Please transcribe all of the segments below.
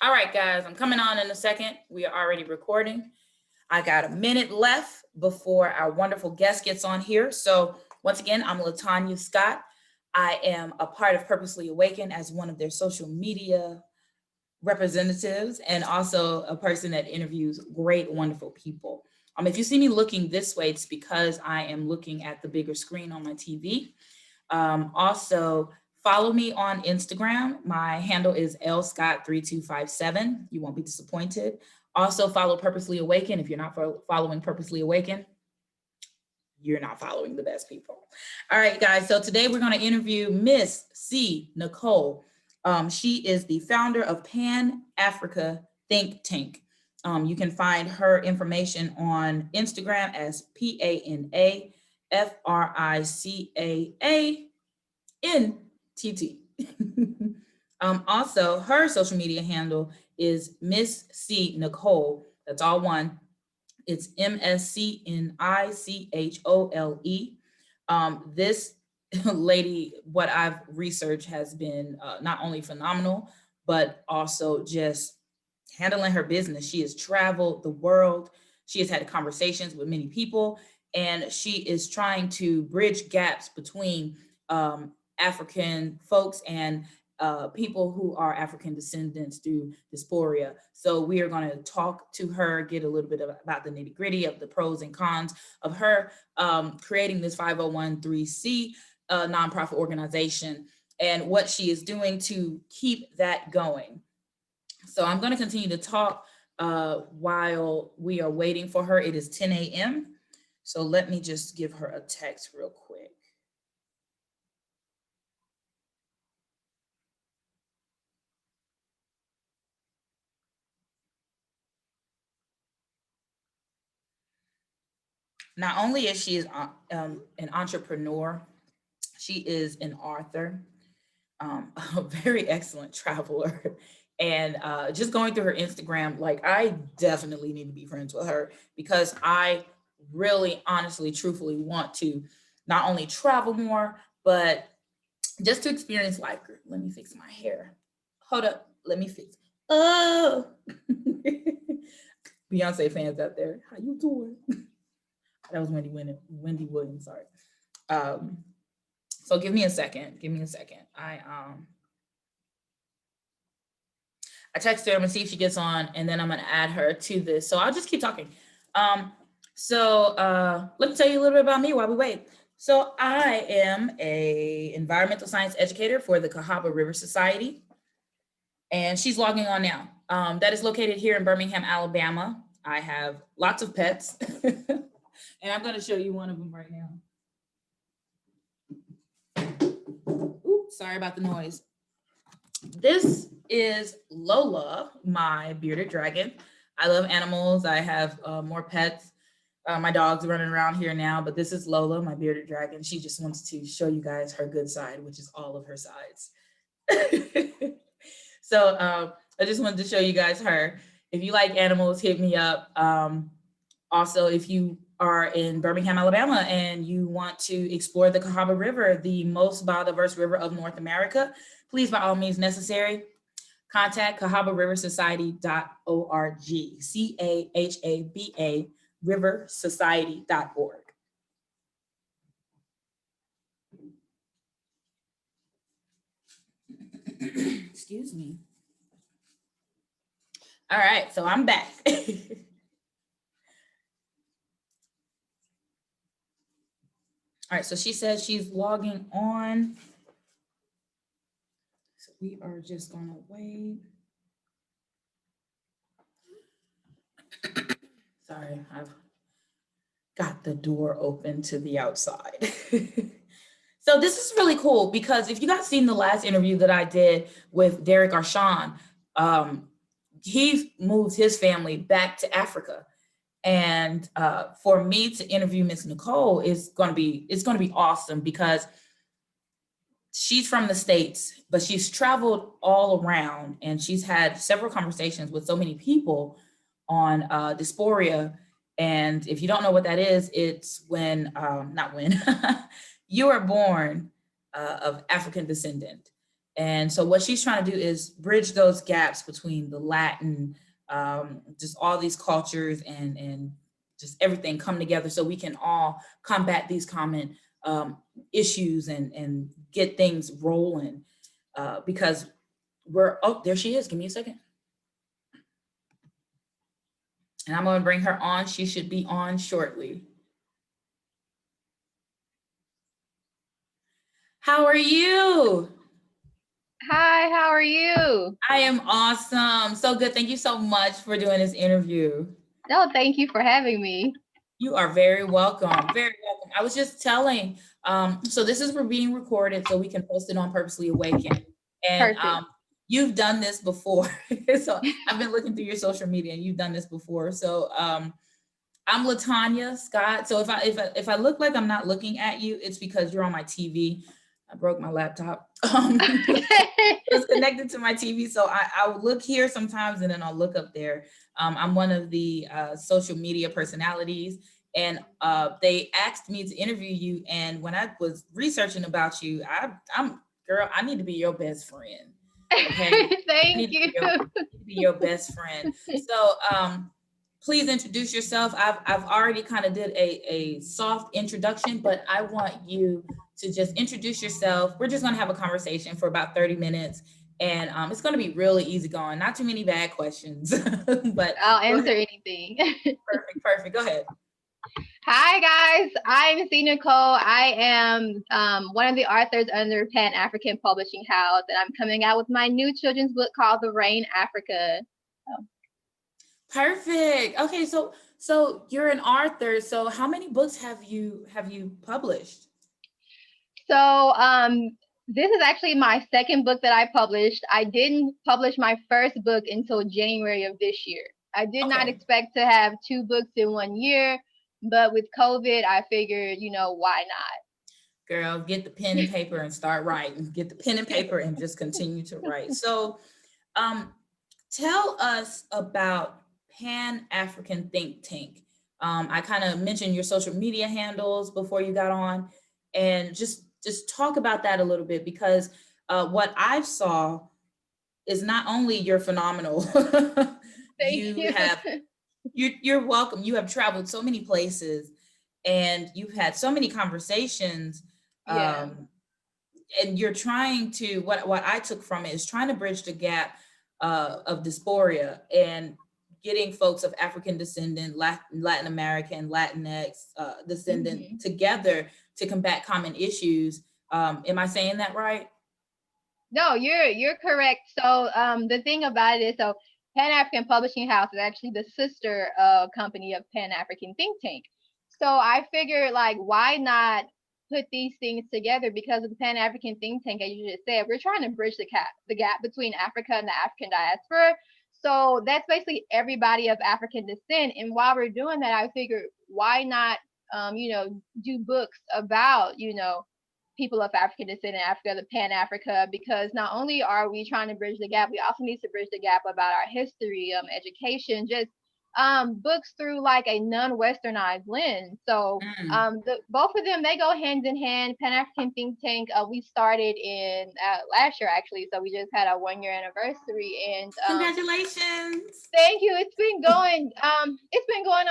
All right, guys, I'm coming on in a second. We are already recording. I got a minute left before our wonderful guest gets on here. So once again, I'm Latanya Scott. I am a part of Purposely Awaken as one of their social media representatives and also a person that interviews great, wonderful people. If you see me looking this way, it's because I am looking at the bigger screen on my TV. Also, follow me on Instagram. My handle is lscott3257. You won't be disappointed. Also, follow Purposely Awaken. If you're not following Purposely Awaken, you're not following the best people. All right, guys. So today we're going to interview Miss C. Nicole. She is the founder of Pan Africa Think Tank. You can find her information on Instagram as PANAFRICAANTT. Also, her social media handle is Miss C Nicole. That's all one. It's MSCNICHOLE. This lady, what I've researched, has been not only phenomenal, but also just handling her business. She has traveled the world. She has had conversations with many people, and she is trying to bridge gaps between African folks and people who are African descendants through Diaspora. So we are going to talk to her, get a little bit about the nitty gritty of the pros and cons of her creating this 501(c) nonprofit organization and what she is doing to keep that going. So I'm going to continue to talk while we are waiting for her. It is 10 a.m. So let me just give her a text real quick. Not only is she an entrepreneur, she is an author, a very excellent traveler. And just going through her Instagram, like I definitely need to be friends with her because I really, honestly, truthfully want to not only travel more, but just to experience life. Let me fix my hair. Hold up. Let me fix. Oh, Beyonce fans out there, how you doing? That was Wendy Williams. Sorry. So give me a second. Give me a second. I texted her. I'm gonna see if she gets on, and then I'm gonna add her to this. So I'll just keep talking. Let me tell you a little bit about me while we wait. So I am a environmental science educator for the Cahaba River Society, and she's logging on now. That is located here in Birmingham, Alabama. I have lots of pets, and I'm going to show you one of them right now. Oops, sorry about the noise. This is Lola, my bearded dragon. I love animals. I have more pets. My dog's running around here now, but this is Lola, my bearded dragon. She just wants to show you guys her good side, which is all of her sides. So I just wanted to show you guys her. If you like animals, hit me up. Also, if you are in Birmingham, Alabama, and you want to explore the Cahaba River, the most biodiverse river of North America, please, by all means necessary, contact CahabaRiverSociety.org, CAHABA riversociety.org. Excuse me. All right, so I'm back. All right, so she says she's logging on. So we are just gonna wait. Sorry, I've got the door open to the outside. So this is really cool because if you guys seen the last interview that I did with Derek Arshan, he moved his family back to Africa. And for me to interview Miss Nicole is gonna be awesome because she's from the States, but she's traveled all around and she's had several conversations with so many people on Diaspora. And if you don't know what that is, it's not when, you are born of African descendant. And so what she's trying to do is bridge those gaps between the Latin, just all these cultures and just everything come together so we can all combat these common issues and get things rolling. Because oh, there she is. Give me a second. And I'm going to bring her on. She should be on shortly. How are you? Hi, how are you? I am awesome. So good. Thank you so much for doing this interview. No, thank you for having me. You are very welcome. Very welcome. I was just telling, so this is for being recorded so we can post it on Purposely Awakened. And Perfect. you've done this before. So I've been looking through your social media and you've done this before. So I'm Latanya Scott. So if I look like I'm not looking at you, it's because you're on my TV. I broke my laptop. It's connected to my TV. So I'll look here sometimes and then I'll look up there. I'm one of the social media personalities, and they asked me to interview you. And when I was researching about you, I'm girl, I need to be your best friend. Okay. I Thank need to you. be your best friend. So please introduce yourself. I've already kind of did a soft introduction, but I want you to just introduce yourself. We're just going to have a conversation for about 30 minutes. And it's going to be really easy going. Not too many bad questions, but I'll go answer ahead. anything. Perfect. Go ahead. Hi, guys. I'm Nicole. I am one of the authors under Pan African Publishing House, and I'm coming out with my new children's book called The Rain Africa. So, Perfect. Okay, so you're an author. So how many books have you published? so this is actually my second book that I published. I didn't publish my first book until January of this year. I did not Okay. expect to have two books in 1 year, but with COVID, I figured, why Girl, get the pen and paper and start writing. Get the pen and paper and just continue to write. So, um, tell us about Pan African Think Tank. I kind of mentioned your social media handles before you got on, and just talk about that a little bit because what I saw is not only you're phenomenal, not. you Thank have you. you're welcome. You have traveled so many places, and you've had so many conversations. Yeah. Um, and you're trying to what I took from it is trying to bridge the gap of dysphoria and getting folks of African descendant, Latin American, Latinx descendant Hmm. together to combat common issues. Am I saying that right? No, you're correct. So the thing about it is, so Pan African Publishing House is actually the sister company of Pan African Think Tank. So I figured, like, why not put these things together? Because of the Pan African Think Tank, as you just said, we're trying to bridge the gap between Africa and the African diaspora. So that's basically everybody of African descent. And while we're doing that, I figured, why not do books about people of African descent in Africa, the Pan Africa, because not only are we trying to bridge the gap, we also need to bridge the gap about our history, education, just books through like a non-westernized lens. So Mm. both of them, they go hand in hand. Pan African Think Tank, we started in last year actually, so we just had our 1 year anniversary, and Congratulations. thank you. It's been going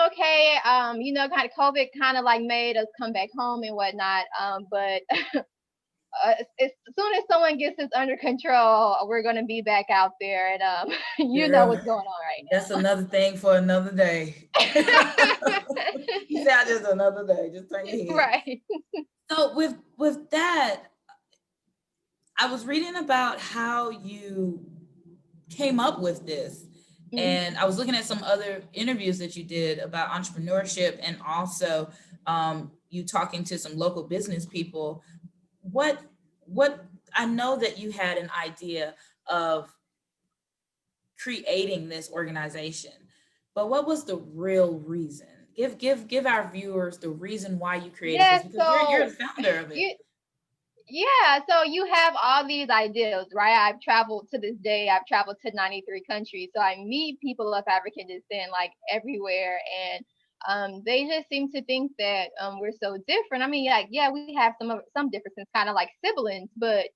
okay. Kind of COVID kind of like made us come back home and whatnot. But as soon as someone gets this under control, we're gonna be back out there, and you know Girl, what's going on that's another thing for another day. right You said just another day. Just turn your now. head. Right. So with that, I was reading about how you came up with this. And I Hmm. was looking at some other interviews that you did about entrepreneurship and also you talking to some local business people. What what I know that you had an idea of creating this organization, but what was the real reason? Give our viewers the reason why you created Yeah. this because you're the So founder of it. you Yeah, so you have all these ideas, right? I've traveled to this day, I've traveled to 93 countries. So I meet people of African descent like everywhere. And they just seem to think that we're so different. I mean, like, yeah, we have some differences, kind of like siblings, but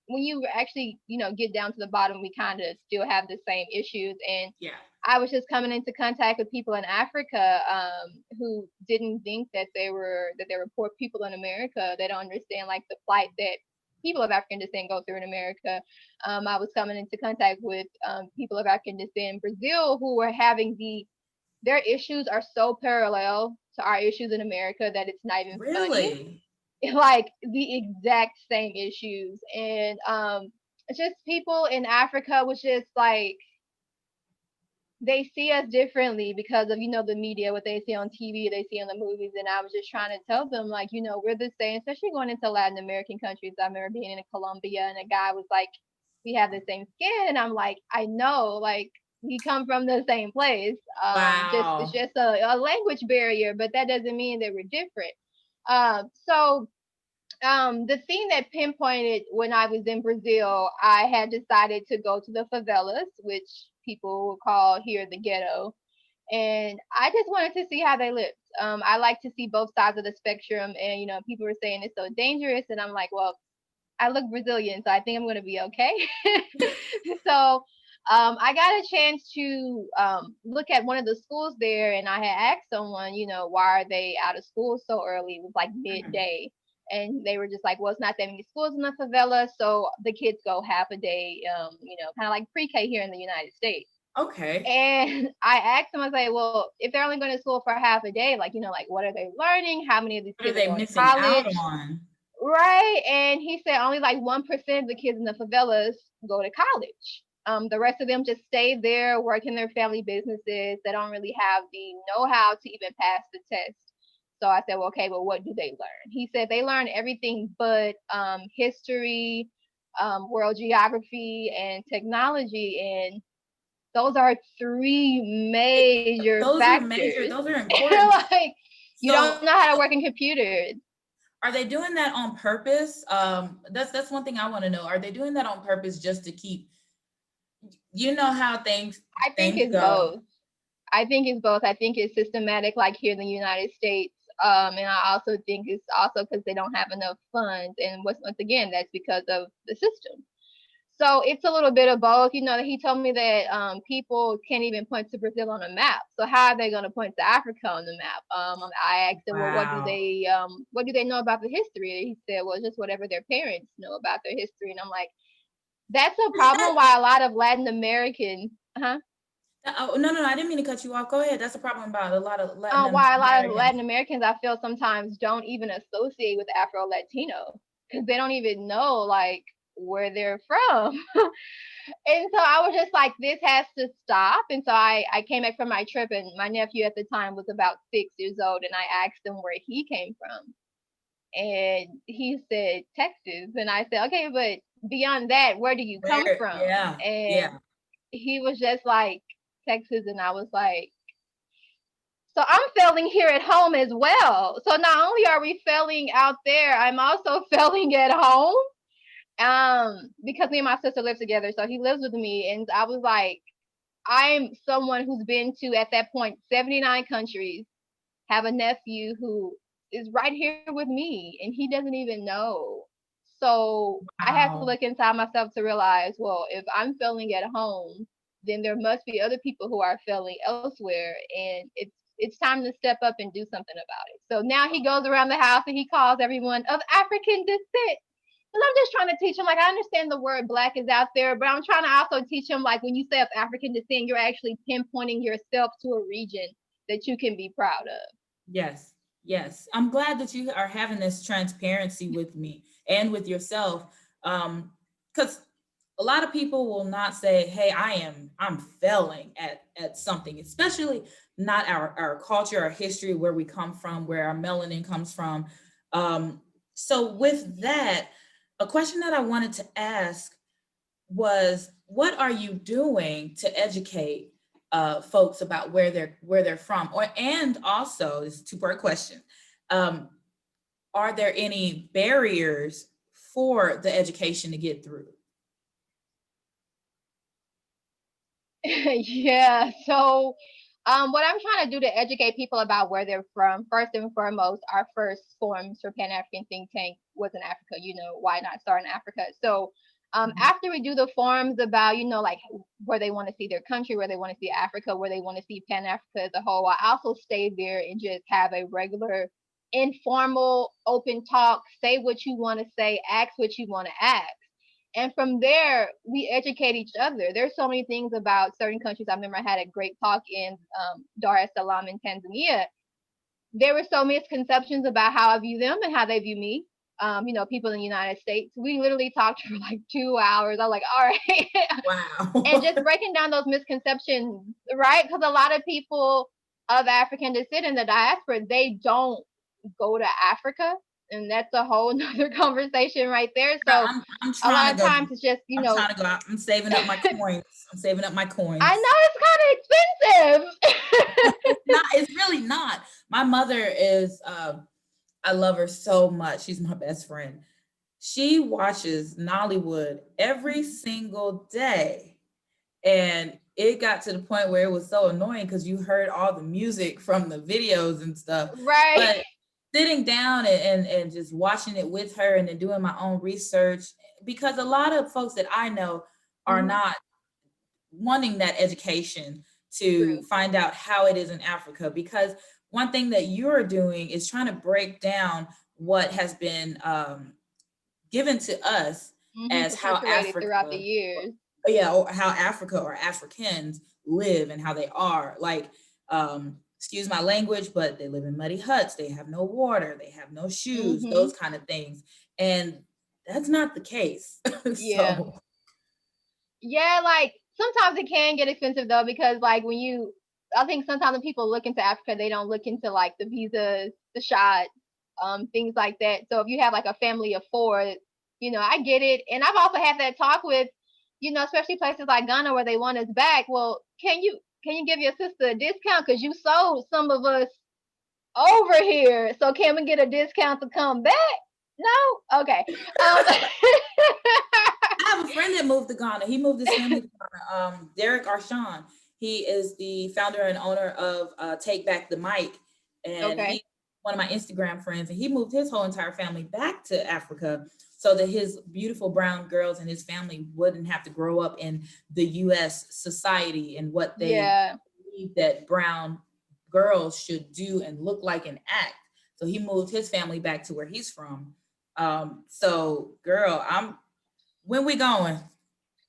when you actually, get down to the bottom, we kind of still have the same issues. And Yeah. I was just coming into contact with people in Africa, who didn't think that there were poor people in America. They don't understand like the plight that people of African descent go through in America. I was coming into contact with people of African descent in Brazil who were having their issues are so parallel to our issues in America that it's not even funny. Really? Like the exact same issues. And just people in Africa was just like, they see us differently because of, the media, what they see on TV, they see in the movies. And I was just trying to tell them, like, we're the same, especially going into Latin American countries. I remember being in Colombia and a guy was like, we have the same skin. And I'm like, I know, like, we come from the same place. It's Wow. just a language barrier, but that doesn't mean that we're different. So the thing that pinpointed when I was in Brazil, I had decided to go to the favelas, which people would call here the ghetto, and I just wanted to see how they lived. I like to see both sides of the spectrum, and people were saying it's so dangerous, and I'm like, well, I look Brazilian, so I think I'm gonna be okay. So I got a chance to look at one of the schools there, and I had asked someone, why are they out of school so early? It was like Mhm. midday. And they were just like, well, it's not that many schools in the favela, so the kids go half a day, kind of like pre-K here in the United States. Okay. And I asked him, I was like, well, if they're only going to school for half a day, like, like, what are they learning? How many of these What are kids are they going to missing out college? on? Right. And he said only like 1% of the kids in the favelas go to college. The rest of them just stay there, work in their family businesses. They don't really have the know-how to even pass the test. So I said, well, okay, well, what do they learn? He said they learn everything but history, world geography, and technology. And those are three It, major those are major, factors. those are important. Like, you don't So know how to work in computers. are they doing that on purpose? That's one thing I want to know. Are they doing that on purpose just to keep, how I think things it's go? both. I think it's both. I think it's systematic, like here in the United States. And I also think it's also because they don't have enough funds. And once again, that's because of the system. So it's a little bit of both. He told me that people can't even point to Brazil on a map. So how are they going to point to Africa on the map? I asked him, well, Wow. what do they know about the history? He said, well, just whatever their parents know about their history. And I'm like, that's a Is that, problem. Why a lot of Latin Americans, huh? oh, no, no, no, I didn't mean to cut you off. Go ahead. That's the problem about a lot of Latin Why a lot of Americans. Latin Americans I feel sometimes don't even associate with Afro Latino because they don't even know like where they're from. And so I was just like, this has to stop. And so I came back from my trip, and my nephew at the time was about 6 years old, and I asked him where he came from. And he said Texas. And I said, okay, but beyond that, where do you come Where? from? Yeah, And yeah. he was just like, Texas. And I was like, so I'm failing here at home as well. So not only are we failing out there, I'm also failing at home. Because me and my sister live together, so he lives with me, and I was like, I'm someone who's been to at that point 79 countries, have a nephew who is right here with me, and he doesn't even know. So I had to Wow. look inside myself to realize, well, if I'm failing at home, then there must be other people who are failing elsewhere, and it's time to step up and do something about it. So now he goes around the house and he calls everyone of African descent. And I'm just trying to teach him, like, I understand the word black is out there, but I'm trying to also teach him, like, when you say of African descent, you're actually pinpointing yourself to a region that you can be proud of. Yes, yes. I'm glad that you are having this transparency with me and with yourself. Because a lot of people will not say, "Hey, I'm failing at something," especially not our culture, our history, where we come from, where our melanin comes from. So with that, a question that I wanted to ask was, what are you doing to educate folks about where they're from? Or, and also, this is a two-part question. Um, are there any barriers for the education to get through? Yeah. So, what I'm trying to do to educate people about where they're from, first and foremost, our first forums for Pan African Think Tank was in Africa. Why not start in Africa? So, After we do the forums about, like where they want to see their country, where they want to see Africa, where they want to see Pan Africa as a whole, I also stay there and just have a regular, informal, open talk. Say what you want to say, ask what you want to ask. And from there, we educate each other. There's so many things about certain countries. I remember I had a great talk in Dar es Salaam in Tanzania. There were so misconceptions about how I view them and how they view me. People in the United States. We literally talked for like 2 hours. I was like, all right. And Wow. just breaking down those misconceptions, right? Because a lot of people of African descent in the diaspora, they don't go to Africa. And that's a whole nother conversation right there. So I'm a trying lot to of go. times it's just, I'm trying to go out. I'm saving up my coins. I'm saving up my I coins. know it's kind of expensive. It's not. It's really not. My mother is. I love her so much. She's my best friend. She watches Nollywood every single day, and it got to the point where it was so annoying because you heard all the music from the videos and stuff. Right. But sitting down and just watching it with her and then doing my own research, because a lot of folks that I know are Mhm. not wanting that education to True. find out how it is in Africa. Because one thing that you're doing is trying to break down what has been given to us as how Perpetuated throughout the Africa, years. yeah, or how Africa or Africans live and how they are. Like, excuse my language, but they live in muddy huts. They have no water. They have no shoes. Mhm. Those kind of things, and that's not the case. Yeah. So, Yeah, like sometimes it can get expensive though because like I think sometimes when people look into Africa, they don't look into like the visas, the shots, things like that. So if you have like a family of four, I get it. And I've also had that talk with, especially places like Ghana where they want us back. Well, can you give your sister a discount because you sold some of us over here? So can we get a discount to come back? No, okay. I have a friend that moved to Ghana. He moved his family to Ghana. Derek Arshawn. He is the founder and owner of Take Back the Mic, and Okay. he one of my Instagram friends, and he moved his whole entire family back to Africa so that his beautiful brown girls and his family wouldn't have to grow up in the U.S. society and what they Yeah. believe that brown girls should do and look like and act. So he moved his family back to where he's from. So girl, I'm when we going?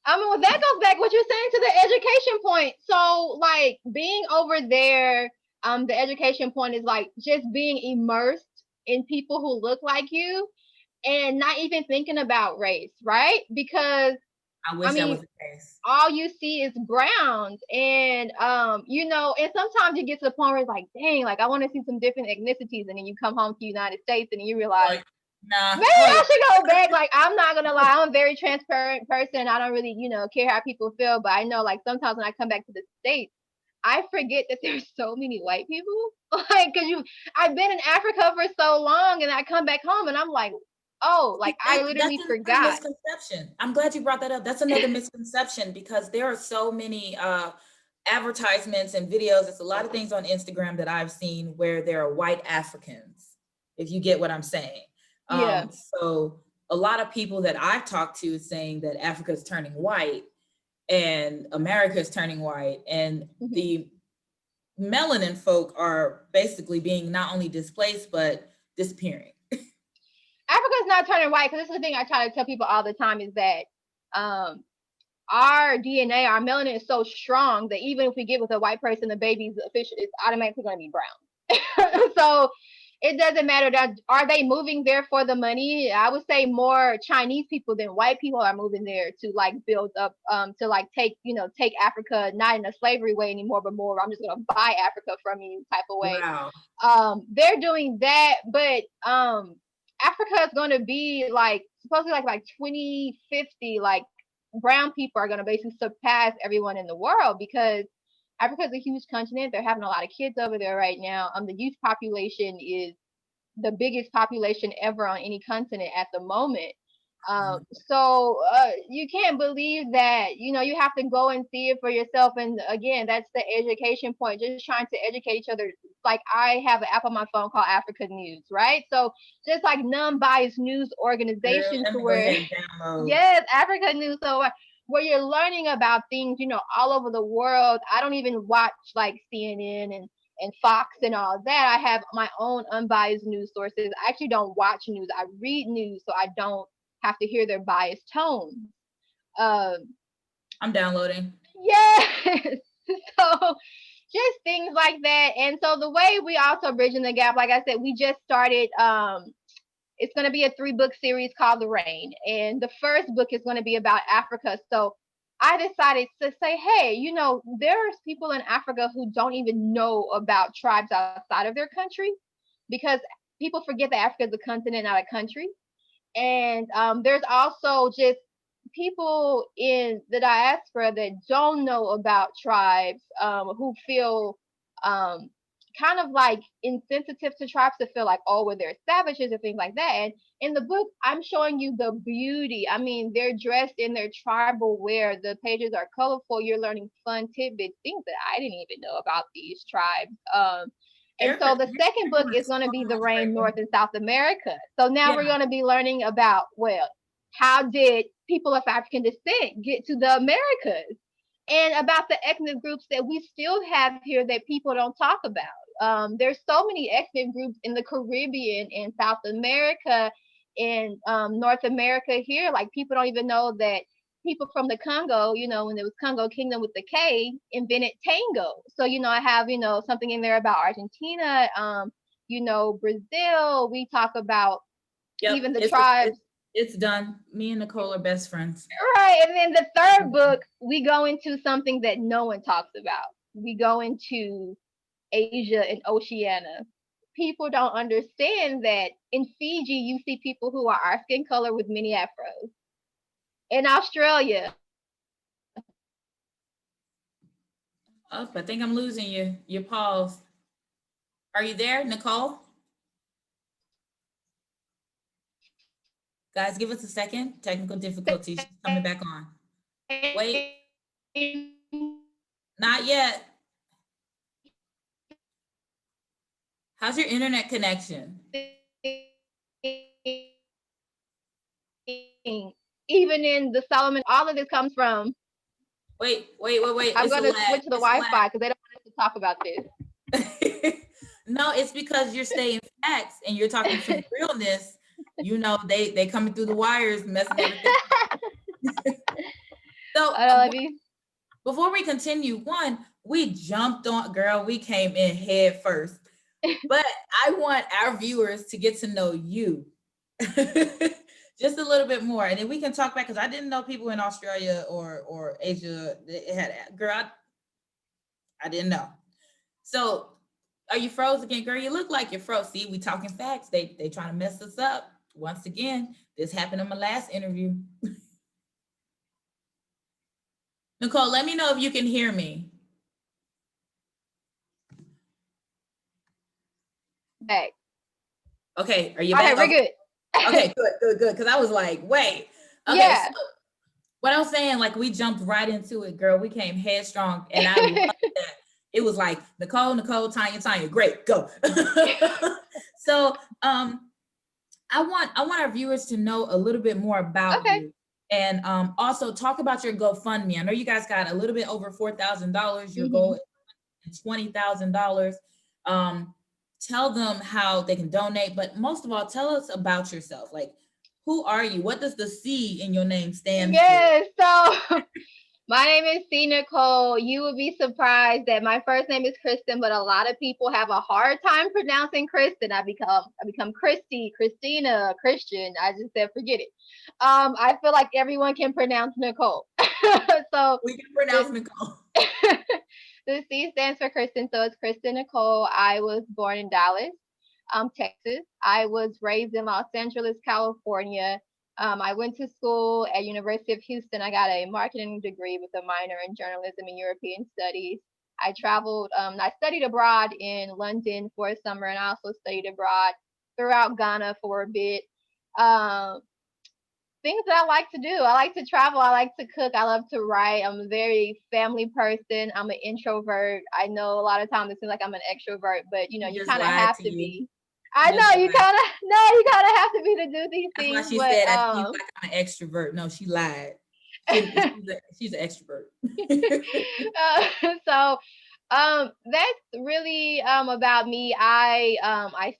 I mean, well, that goes back what you're saying to the education point. So, like being over there, the education point is like just being immersed in people who look like you and not even thinking about race, right? Because I I wish that was mean, the case. all you see is browns, and and sometimes you get to the point where it's like, dang, like I want to see some different ethnicities, and then you come home to the United States and you realize Like, nah, maybe I like should go back. Like, I'm not gonna lie, I'm a very transparent person. I don't really, care how people feel, but I know like sometimes when I come back to the States, I forget that there's so many white people. Like, I've been in Africa for so long, and I come back home, and I'm like, oh, like see, I that's literally another forgot. misconception. I'm glad you brought that up. That's another misconception because there are so many advertisements and videos. It's a lot of things on Instagram that I've seen where there are white Africans, if you get what I'm saying. Yeah. So a lot of people that I've talked to saying that Africa is turning white and America is turning white, and Hmm. the melanin folk are basically being not only displaced but disappearing. Africa's not turning white because this is the thing I try to tell people all the time is that um our DNA, our melanin is so strong that even if we get with a white person, the baby's official is automatically going to be brown. So it doesn't matter that are they moving there for the money. I would say more Chinese people than white people are moving there to like build up, to like take Africa not in a slavery way anymore, but more I'm just going to buy Africa from you type of way. Wow. They're doing that, but Africa is going to be like supposedly like 2050, like brown people are going to basically surpass everyone in the world because Africa is a huge continent. They're having a lot of kids over there right now. The youth population is the biggest population ever on any continent at the moment. So you can't believe that, you have to go and see it for yourself. And again, that's the education point, just trying to educate each other like I have an app on my phone called Africa News, right? So just like non-biased news Girl, organization let to me go where, ahead and download. yes, Africa News. So where you're learning about things, all over the world. I don't even watch like CNN and Fox and all that. I have my own unbiased news sources. I actually don't watch news. I read news so I don't have to hear their biased tone. Um, I'm downloading. yes. So just things like that. And so the way we also bridging the gap, like I said, we just started it's going to be a 3-book series called The Rain. And the first book is going to be about Africa. So I decided to say, hey, there's people in Africa who don't even know about tribes outside of their country, because people forget that Africa is a continent, not a country. And there's also just people in the diaspora that don't know about tribes, who feel um, kind of like insensitive to tribes, to feel like, oh, well, they're savages or things like that. And in the book, I'm showing you the beauty. I mean, they're dressed in their tribal wear. The pages are colorful. You're learning fun tidbits, things that I didn't even know about these tribes. And so the second book Doing is going to so be The much Rain, right now. North and South America. So now Yeah, we're going to be learning about, well, how did people of African descent get to the Americas? And about the ethnic groups that we still have here that people don't talk about. There's so many ethnic groups in the Caribbean, in South America, in North America here. Like people don't even know that people from the Congo, when there was Congo Kingdom with the K, invented tango. So, I have, something in there about Argentina, Brazil. We talk about yep. even the It's tribes. it's done. Me and Nicole are best friends. Right. And then the third book, we go into something that no one talks about. We go into Asia and Oceania. People don't understand that in Fiji, you see people who are our skin color with mini afros. In Australia, Oh, I think I'm losing you. You paused. Are you there, Nicole? Guys, give us a second. Technical difficulties. She's coming back on. Wait, not yet. How's your internet connection? even in the Solomon, all of this comes from. Wait. I'm It's a going to lag. switch to the It's a Wi-Fi because they don't want us to talk about lag. No, it's because you're saying facts and you're talking some this. realness. They coming through the wires, messing everything up. So I love you. before we continue, we jumped on, girl, we came in head first. But I want our viewers to get to know you just a little bit more. And then we can talk back, because I didn't know people in Australia or Asia had, girl, I didn't know. So are you froze again, girl? You look like you're froze. See, we talking facts. They trying to mess us up. Once again, this happened in my last interview. Nicole, let me know if you can hear me. Back. Okay, are you Okay, back? we're Okay, good. okay, good. Because I was like, wait. Okay, so Yeah. what I was saying, like we jumped right into it, girl. We came headstrong, and I love that. It was like Nicole, Tanya, great, go. So, I want our viewers to know a little bit more about Okay. you, and also talk about your GoFundMe. I know you guys got a little bit over $4,000. Your Hmm. goal is $20,000. Tell them how they can donate, but most of all, tell us about yourself. Like, who are you? What does the C in your name stand for? Yes. So my name is C. Nicole. You would be surprised that my first name is Kristen, but a lot of people have a hard time pronouncing Kristen. I become Christy, Christina, Christian. I just said forget it. I feel like everyone can pronounce Nicole. So We can pronounce the Nicole. the C stands for Kristen, so it's Kristen Nicole. I was born in Dallas, Texas. I was raised in Los Angeles, California. I went to school at University of Houston. I got a marketing degree with a minor in journalism and European studies. I traveled. I studied abroad in London for a summer, and I also studied abroad throughout Ghana for a bit. Um, things that I like to do. I like to travel. I like to cook. I love to write. I'm a very family person. I'm an introvert. I know a lot of times it seems like I'm an extrovert, but She you just kind of lied have to to you. be. She I just know you lied. kind of no, you kind of have to be to do these That's why things, she but said I seem like I'm an extrovert. No, she lied. She's an extrovert. so that's really about me. I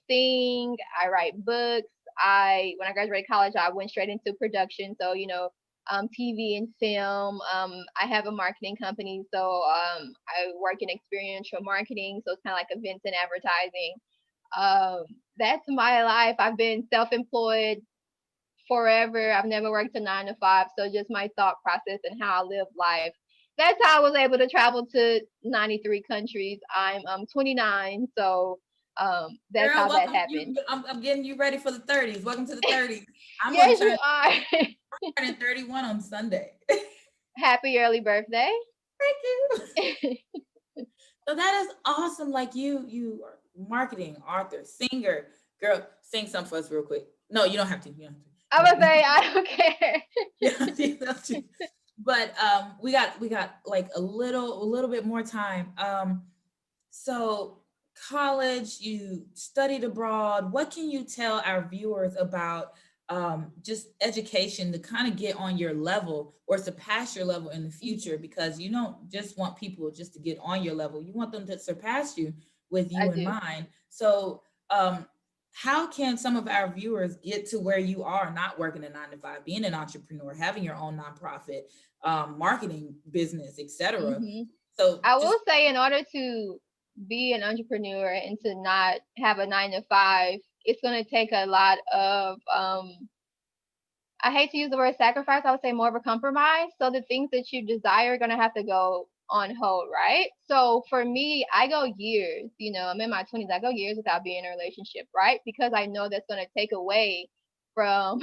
sing, I write books. I When I graduated college, I went straight into production. So TV and film. I have a marketing company, so I work in experiential marketing. So it's kind of like events and advertising. Um, that's my life. I've been self-employed forever. I've never worked a 9 to 5. So just my thought process and how I live life. That's how I was able to travel to 93 countries. I'm 29, so that's Girl, how that welcome. happened. I'm getting you ready for the 30s. Welcome to the 30s. I'm going to Yes, you turn are. turning 31 on Sunday. Happy early birthday. Thank you. So that is awesome. Like you are marketing, author, singer. Girl, sing some for us real quick. No, you don't have to. You don't have to. I But would say I don't care. yeah, you don't have to. But we got like a little bit more time. So college, you studied abroad. What can you tell our viewers about just education to kind of get on your level or surpass your level in the future? Mhm. Because you don't just want people just to get on your level. You want them to surpass you with I you in do. mind. So how can some of our viewers get to where you are, not working a 9 to 5, being an entrepreneur, having your own nonprofit, marketing business, etc.? hmm So I just will say, in order to be an entrepreneur and to not have a 9 to 5, it's going to take a lot of I hate to use the word sacrifice. I would say more of a compromise. So the things that you desire are going to have to go on hold, right? So for me, I go years, I'm in my 20s, I go years without being in a relationship, right? Because I know that's going to take away from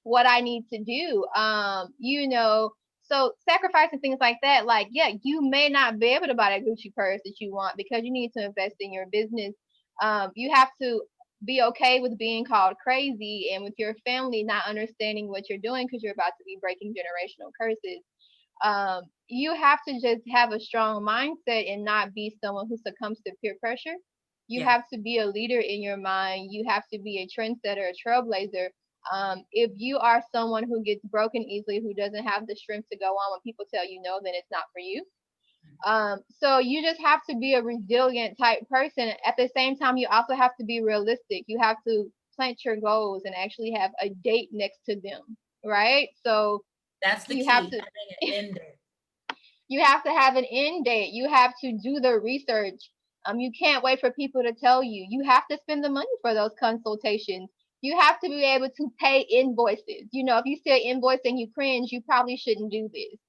what I need to do. So sacrificing things like that, like, yeah, you may not be able to buy that Gucci purse that you want because you need to invest in your business. You have to be okay with being called crazy and with your family not understanding what you're doing because you're about to be breaking generational curses. You have to just have a strong mindset and not be someone who succumbs to peer pressure. You yeah. have to be a leader in your mind. You have to be a trendsetter, a trailblazer. If you are someone who gets broken easily, who doesn't have the strength to go on when people tell you no, then it's not for you. So you just have to be a resilient type person. At the same time, you also have to be realistic. You have to plant your goals and actually have a date next to them, right? So That's the you have key, to having an end date. you have to have an end date. You have to do the research. You can't wait for people to tell you. You have to spend the money for those consultations. You have to be able to pay invoices. If you see an invoice and you cringe, you probably shouldn't do this.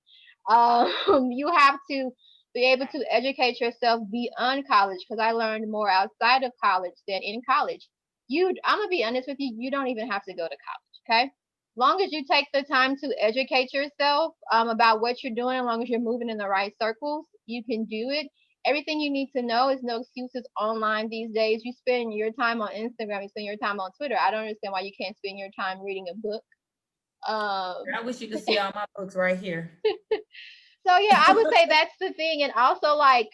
You have to be able to educate yourself beyond college because I learned more outside of college than in college. I'm gonna be honest with you, you don't even have to go to college, okay? Long as you take the time to educate yourself about what you're doing, as long as you're moving in the right circles, you can do it. Everything you need to know is no excuses online these days. You spend your time on Instagram, you spend your time on Twitter. I don't understand why you can't spend your time reading a book. Um, I wish you could see all my books right here. So yeah, I would say that's the thing, and also like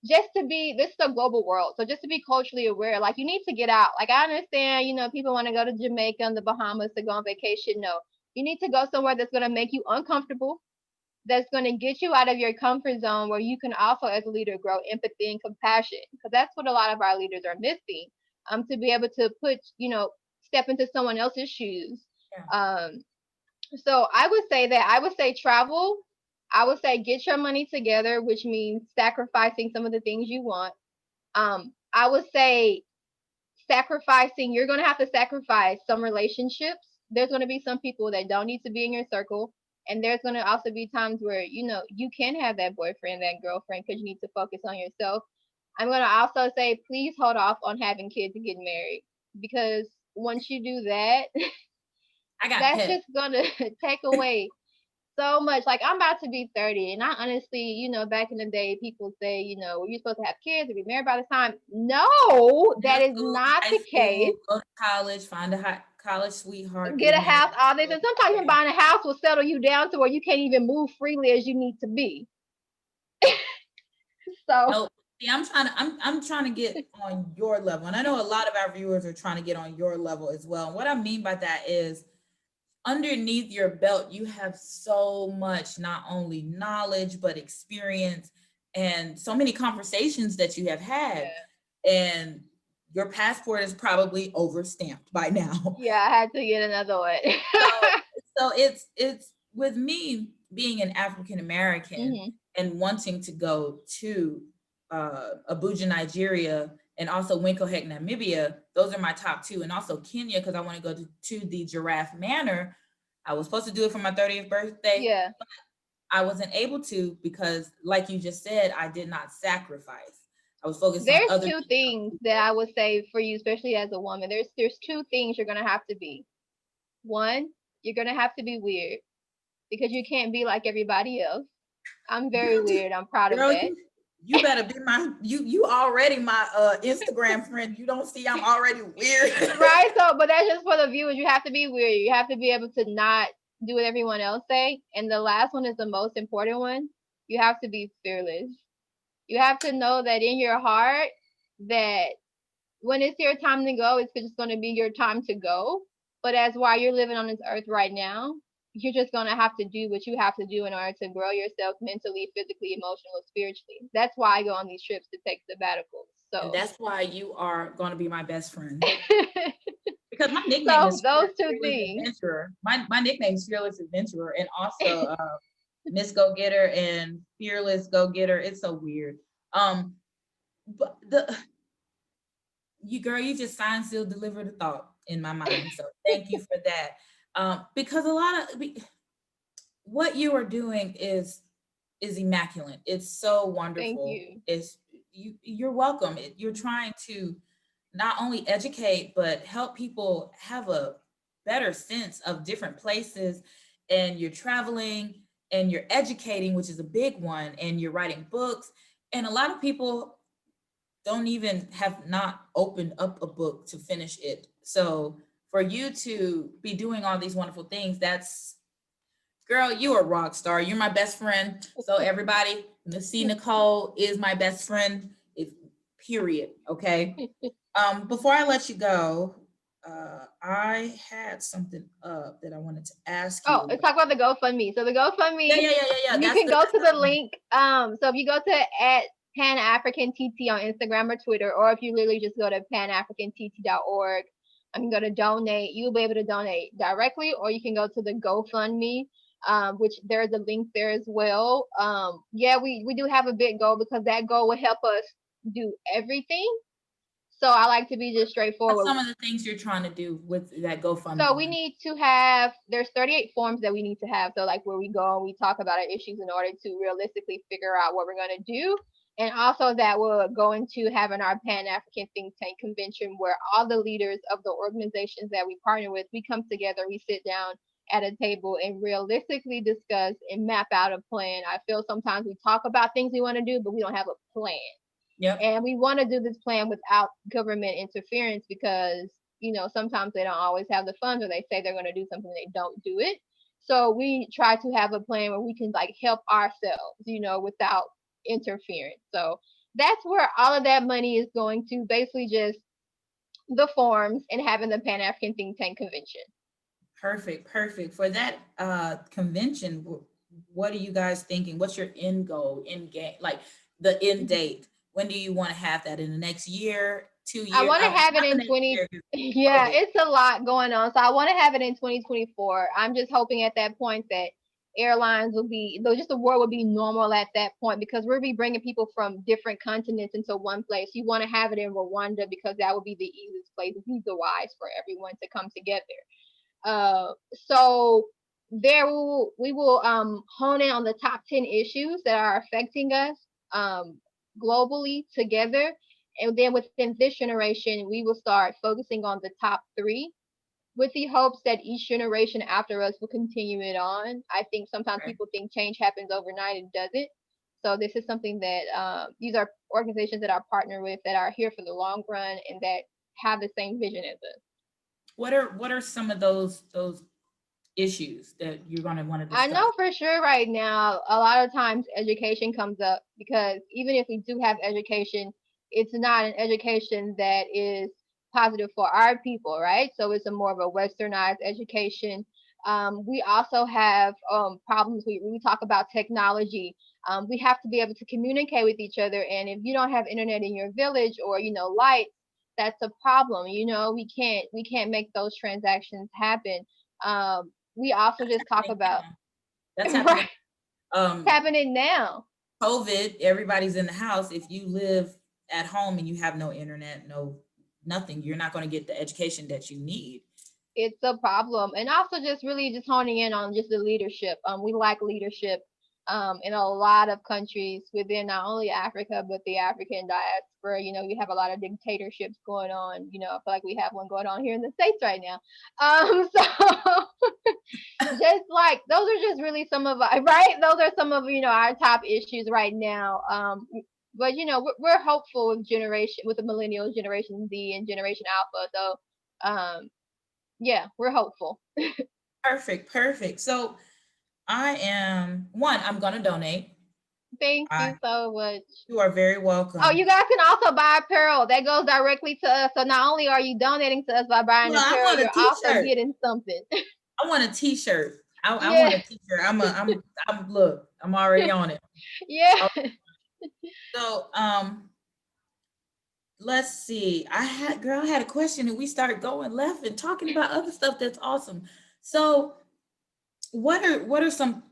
just to be this is a global world, so just to be culturally aware, like you need to get out. Like I understand, people want to go to Jamaica and the Bahamas to go on vacation. No, you need to go somewhere that's gonna make you uncomfortable, that's gonna get you out of your comfort zone, where you can also, as a leader, grow empathy and compassion, because that's what a lot of our leaders are missing. To be able to step into someone else's shoes. Yeah. Um, so I would say travel. I would say get your money together, which means sacrificing some of the things you want. I would say sacrificing. You're gonna have to sacrifice some relationships. There's gonna be some people that don't need to be in your circle, and there's gonna also be times where you can have that boyfriend, that girlfriend, because you need to focus on yourself. I'm gonna also say please hold off on having kids and getting married, because once you do that, I got that's pet. just gonna take away so much. Like I'm about to be 30, and I honestly, back in the day, people say, were you supposed to have kids or be married by the time? No, that Middle is school, not high the case. school, go to college, find a hot college sweetheart. get Get a house, married. all this. And sometimes even buying a house will settle you down to where you can't even move freely as you need to be. So No, see, I'm trying to get on your level. And I know a lot of our viewers are trying to get on your level as well. And what I mean by that is underneath your belt, you have so much, not only knowledge, but experience and so many conversations that you have had. And your passport is probably overstamped by now. yeah, I had to get another one. So so it's with me being an African American Hmm. and wanting to go to Abuja, Nigeria, and also Winkelhack, Namibia. Those are my top two, and also Kenya because I want to go to the Giraffe Manor. I was supposed to do it for my 30th birthday. Yeah. I wasn't able to because, like you just said, I did not sacrifice. I was focused on There's other two things. things that I would say for you, especially as a woman. There's two things you're gonna have to be. One, you're gonna have to be weird because you can't be like everybody else. I'm very Girl, weird. I'm proud of girl, that. you better be my you already my Instagram friend. You don't see I'm already weird. Right. So, but that's just for the viewers. You have to be weird. You have to be able to not do what everyone else say. And the last one is the most important one. You have to be fearless. You have to know that in your heart that when it's your time to go, it's just going to be your time to go. But as while you're living on this earth right now, you're just going to have to do what you have to do in order to grow yourself mentally, physically, emotionally, spiritually. That's why I go on these trips to take sabbaticals. And So, that's why you are going to be my best friend. Because my nickname so is those two Fearless things. Adventurer. My nickname is Fearless Adventurer, and also Miss Go Getter and Fearless Go Getter. It's so weird. But the you girl, you just signed, seal, delivered a thought in my mind. So thank you for that. Because a lot of what you are doing is immaculate. It's so Thank wonderful. you. It's you're welcome. You're trying to not only educate but help people have a better sense of different places, and you're traveling and you're educating, which is a big one, and you're writing books, and a lot of people don't even have not opened up a book to finish it. So for you to be doing all these wonderful things, that's girl, you are a rock star. You're my best friend. So everybody, see Nicole is my best friend. If period. Okay. Before I let you go, I had something up that I wanted to ask Oh, you let's about. talk about the GoFundMe. So the Yeah, GoFundMe, yeah, yeah, yeah, yeah. you can go That's to the the link. So if you go to at Pan African TT on Instagram or Twitter, or if you literally just go to panafricantt.org, I can go to donate. You'll be able to donate directly, or you can go to the GoFundMe, which there's a link there as well. Yeah, we do have a big goal because that goal will help us do everything. So I like to be just What's straightforward. some of the things you're trying to do with that So GoFundMe we money? need to have, there's 38 forms that we need to have. So like where we go and we talk about our issues in order to realistically figure out what we're going to do. And also that we're going to having our Pan-African think tank convention where all the leaders of the organizations that we partner with, we come together, we sit down at a table and realistically discuss and map out a plan. I feel sometimes we talk about things we want to do, but we don't have a plan. Yep. And we want to do this plan without government interference because, sometimes they don't always have the funds or they say they're going to do something, they don't do it. So we try to have a plan where we can like help ourselves, without interference. So that's where all of that money is going to, basically just the forms and having the Pan African Think Tank Convention. Perfect, perfect. For that convention, what are you guys thinking? What's your end goal, end game, like the end date? When do you want to have that, in the next year, two I years? want to have it Not the in next 20. year, 'cause Yeah, COVID. it's a lot going on. So I want to have it in 2024. I'm just hoping at that point that airlines will be, though, just the world will be normal at that point because we'll be bringing people from different continents into one place. You want to have it in Rwanda because that would be the easiest place, visa wise, for everyone to come together. So there we will hone in on the top 10 issues that are affecting us globally together, and then within this generation we will start focusing on the top three with the hopes that each generation after us will continue it on. I think sometimes Okay. people think change happens overnight. It doesn't. So this is something that these are organizations that I partner with that are here for the long run and that have the same vision as us. What are some of those issues that you're going to want to I discuss? know for sure right now, a lot of times education comes up because even if we do have education, it's not an education that is positive for our people, right? So it's a more of a westernized education. We also have problems. We talk about technology. We have to be able to communicate with each other. And if you don't have internet in your village or, light, that's a problem. We can't make those transactions happen. We also That's just talk happening about now. That's happening. right. It's Um, happening now. COVID, everybody's in the house. If you live at home and you have no internet, no nothing, you're not going to get the education that you need. It's a problem. And also just really just honing in on just the leadership. We lack leadership in a lot of countries within not only Africa but the African diaspora. You have a lot of dictatorships going on. I feel like we have one going on here in the States right now. So just like those are just really some of our right. Those are some of our top issues right now. But we're hopeful with the millennials, Generation Z, and Generation Alpha. So yeah, we're hopeful. Perfect, perfect. So I'm going to donate. Thank I you so much. You are very Oh, welcome. you guys can also buy apparel. That goes directly to us. So not only are you donating to us by buying Well, I apparel, want a you're also t-shirt. getting something. I want a t-shirt. I want Yeah, a t-shirt. Look, I'm already on it. yeah. Oh, so, let's see. I had a question and we started going left and talking about other stuff that's awesome. So, what are some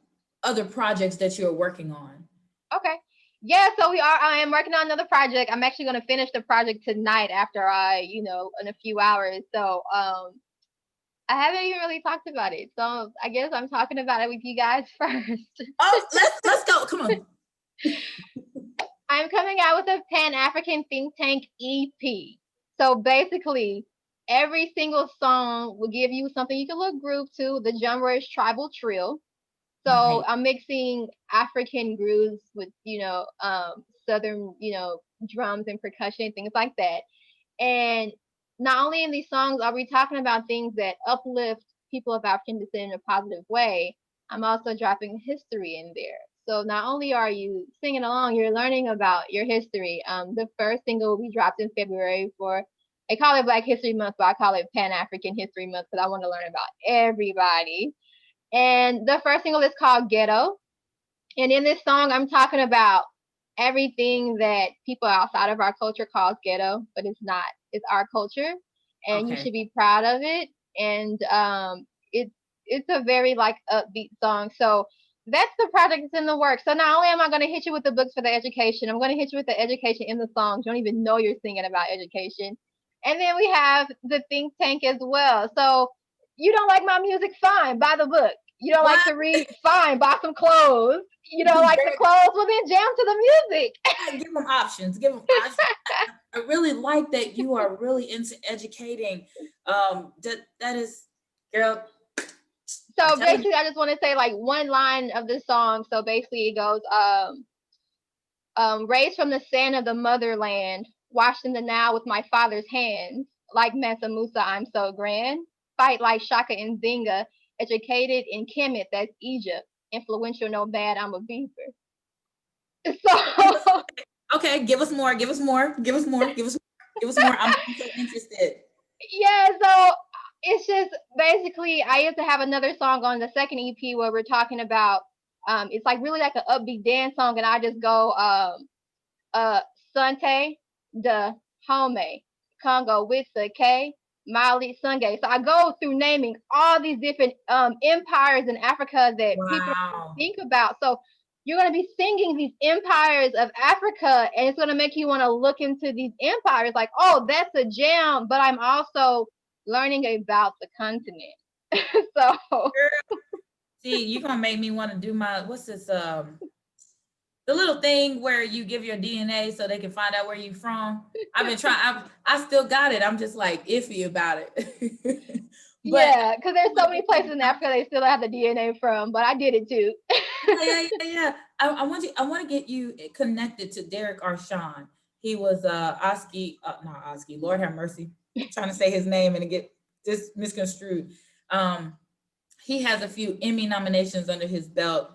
other projects that you're working on? Okay. Yeah, so I am working on another project. I'm actually going to finish the project tonight after in a few hours. So, I haven't even really talked about it. So, I guess I'm talking about it with you guys first. Oh, let's go. Come on. I'm coming out with a Pan African Think Tank EP. So basically, every single song will give you something you can look groove to. The genre is tribal trill. So Nice. I'm mixing African grooves with, southern, drums and percussion, things like that. And not only in these songs are we talking about things that uplift people of African descent in a positive way, I'm also dropping history in there. So not only are you singing along, you're learning about your history. The first single will be dropped in February for, they call it Black History Month, but I call it Pan African History Month because I want to learn about everybody. And the first single is called Ghetto. And in this song, I'm talking about everything that people outside of our culture calls ghetto, but it's not. It's our culture, and you Okay. should be proud of it. And it's a very like upbeat song. So that's the project that's in the works. So not only am I going to hit you with the books for the education, I'm going to hit you with the education in the songs. You don't even know you're singing about education. And then we have the think tank as well. So you don't like my music? Fine, buy the book. You don't like What? to read? Fine, buy some clothes. You don't like the clothes? Well, then jam to the music. Give them options. Give them options. I really like that you are really into educating. That is, girl. I'm So telling you. basically, I just want to say like one line of the song. So basically, it goes, raised from the sand of the motherland, washed in the Nile with my father's hands. Like Mansa Musa, I'm so grand. Fight like Shaka and Zinga. Educated in Kemet, that's Egypt. Influential, no bad, I'm a beaver. So Okay, give us more. Give us more. Give us more. Give us more. Give us more. I'm so interested. yeah, so it's just basically I used to have another song on the second EP where we're talking about it's like really like an upbeat dance song and I just go uh Sante the Home Congo with the K Mali Sungay. So I go through naming all these different empires in Africa that people don't Wow. think about. So you're going to be singing these empires of Africa, and it's going to make you want to look into these empires like, oh, that's a jam. But I'm also learning about the continent. So Girl, see, you're gonna make me want to do my what's this? The little thing where you give your DNA so they can find out where you're from. I've been trying. I still got it. I'm just like iffy about it. But yeah, because there's so many places in Africa they still have the DNA from, but I did it too. yeah. I want to get you connected to Derek Arshawn. He was Oski, not Oski. Lord have mercy. I'm trying to say his name and it get misconstrued. He has a few Emmy nominations under his belt.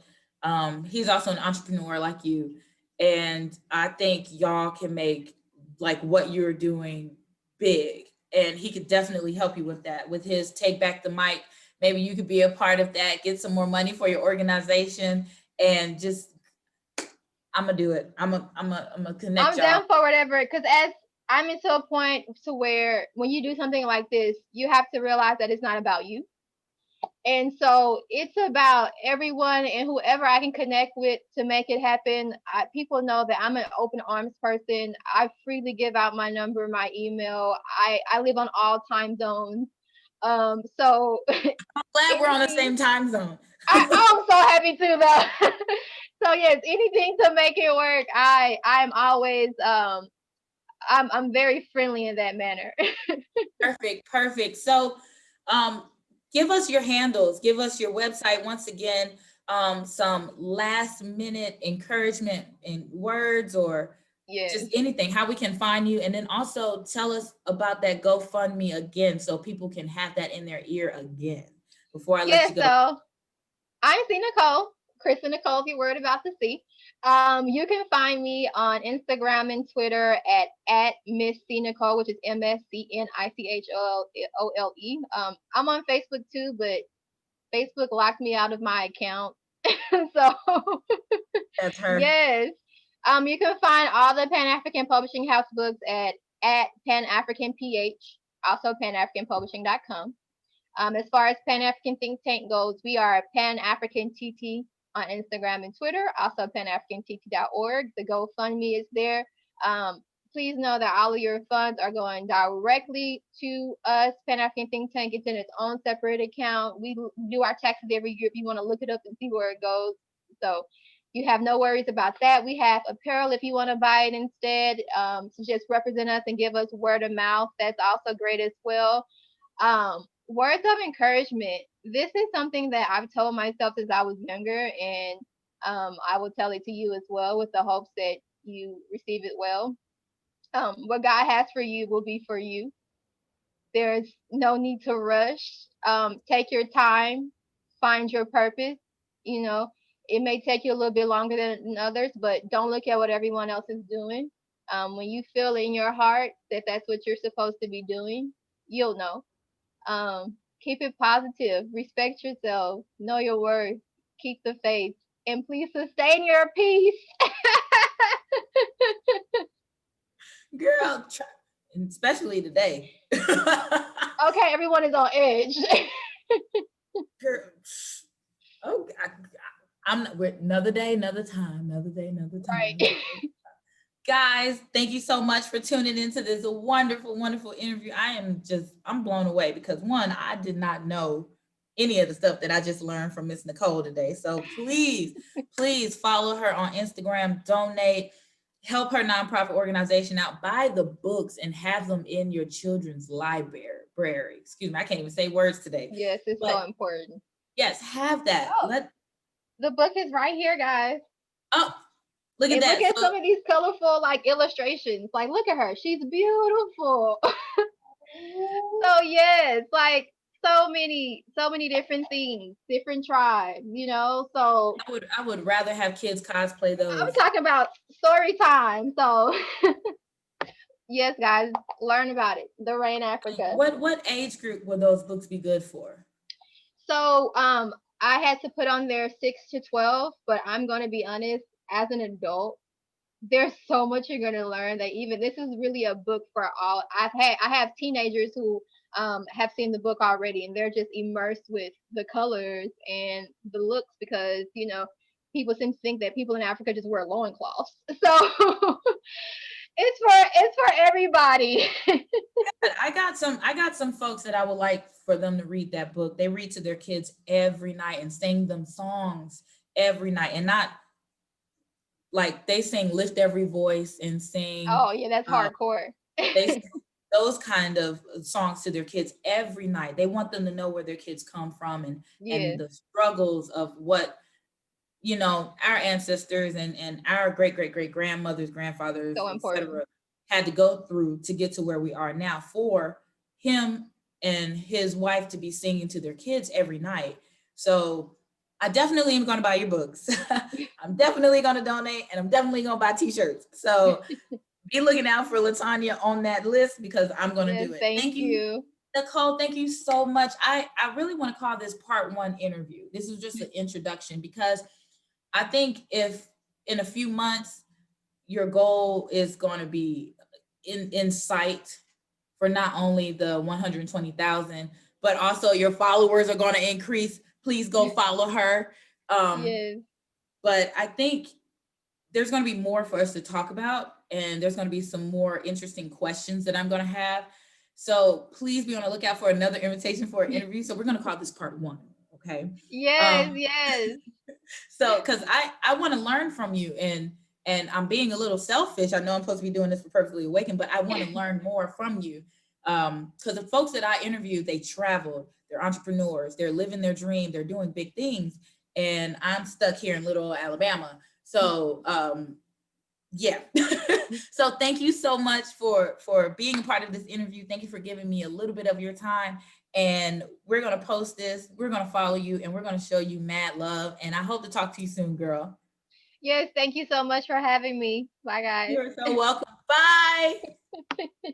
He's also an entrepreneur like you. And I think y'all can make like what you're doing big. And he could definitely help you with that. With his Take Back the Mic, maybe you could be a part of that, get some more money for your organization, and just I'm gonna do it. I'm gonna connect I'm y'all. down for whatever, because as I'm into a point to where when you do something like this, you have to realize that it's not about you. And so it's about everyone and whoever I can connect with to make it happen. People know that I'm an open arms person. I freely give out my number, my email. I live on all time zones. So I'm glad we're on the anything, same time zone. I'm so happy to though. So yes, anything to make it work. I'm always I'm very friendly in that manner. Perfect, perfect. So, um, give us your handles, give us your website once again. Some last minute encouragement in words or Yes. just anything, how we can find you, and then also tell us about that GoFundMe again, so people can have that in their ear again before I let Yes, you go. so I'm C Nicole, Krista Nicole, if you're worried about the C. You can find me on Instagram and Twitter at Miss C Nicole, which is MSCNICHOLE. I'm on Facebook too, but Facebook locked me out of my account. So That's her. yes. You can find all the Pan African Publishing House books at Pan African PH, also panafricanpublishing.com. As far as Pan African Think Tank goes, we are Pan African TT on Instagram and Twitter, also panafricantt.org. The GoFundMe is there. Um, Please know that all of your funds are going directly to us. Pan African Think Tank, it's in its own separate account. We do our taxes every year if you want to look it up and see where it goes. So you have no worries about that. We have apparel if you want to buy it instead. To just represent us and give us word of mouth. That's also great as well. Words of encouragement. This is something that I've told myself since I was younger, and I will tell it to you as well with the hopes that you receive it well. What God has for you will be for you. There's no need to rush. Take your time, find your purpose. You know, it may take you a little bit longer than others, but don't look at what everyone else is doing. When you feel in your heart that that's what you're supposed to be doing, you'll know. Keep it positive. Respect yourself. Know your worth. Keep the faith. And please sustain your peace. Girl, especially today. Okay, everyone is on edge. Girl, oh, I'm not, another day, another time, another day, another time. Right. Guys, thank you so much for tuning into this wonderful, wonderful interview. I'm blown away because one, I did not know any of the stuff that I just learned from Miss Nicole today. So please, please follow her on Instagram, donate, help her nonprofit organization out, buy the books and have them in your children's library. Excuse me, I can't even say words today. Yes, it's so But important. yes, have that. Oh, the book is right here, guys. Oh, look at And look that. at So some of these colorful like illustrations. Like, look at her. She's beautiful. So yes, like so many different things, different tribes, you know. So I would rather have kids cosplay I'm those. talking about story time. So yes, guys, learn about it. The Rain Africa. What age group would those books be good for? So I had to put on there 6 to 12, but I'm gonna be honest, as an adult, there's so much you're gonna learn that even this is really a book for all. I have teenagers who have seen the book already and they're just immersed with the colors and the looks because people seem to think that people in Africa just wear loincloths. So it's for everybody. I got some folks that I would like for them to read that book. They read to their kids every night and sing them songs every night, and not like they sing "Lift Every Voice" and sing Oh yeah, that's uh, hardcore. they sing those kind of songs to their kids every night. They want them to know where their kids come from and Yeah, the struggles of what our ancestors and our great grandmothers, grandfathers, so important. etc., had to go through to get to where we are now for him and his wife to be singing to their kids every night. So I definitely am going to buy your books. I'm definitely going to donate, and I'm definitely going to buy t-shirts. So be looking out for Latanya on that list because I'm going to Yes, do it. thank Thank you, you. Nicole. Thank you so much. I really want to call this part one interview. This is just an introduction because I think if in a few months your goal is going to be in sight for not only the 120,000, but also your followers are going to increase. Please go follow her. Yes. But I think there's going to be more for us to talk about, and there's going to be some more interesting questions that I'm going to have. So please be on the lookout for another invitation for an interview. So we're going to call this part one. Okay. Yes, Um, yes. so because I want to learn from you, and I'm being a little selfish. I know I'm supposed to be doing this for Perfectly Awakened, but I want to learn more from you. Because the folks that I interviewed, they traveled, they're entrepreneurs, they're living their dream, they're doing big things, and I'm stuck here in little Alabama. So yeah. So thank you so much for being a part of this interview. Thank you for giving me a little bit of your time. And we're gonna post this, we're gonna follow you, and we're gonna show you mad love. And I hope to talk to you soon, girl. Yes, thank you so much for having me. Bye, guys. You're so welcome. Bye.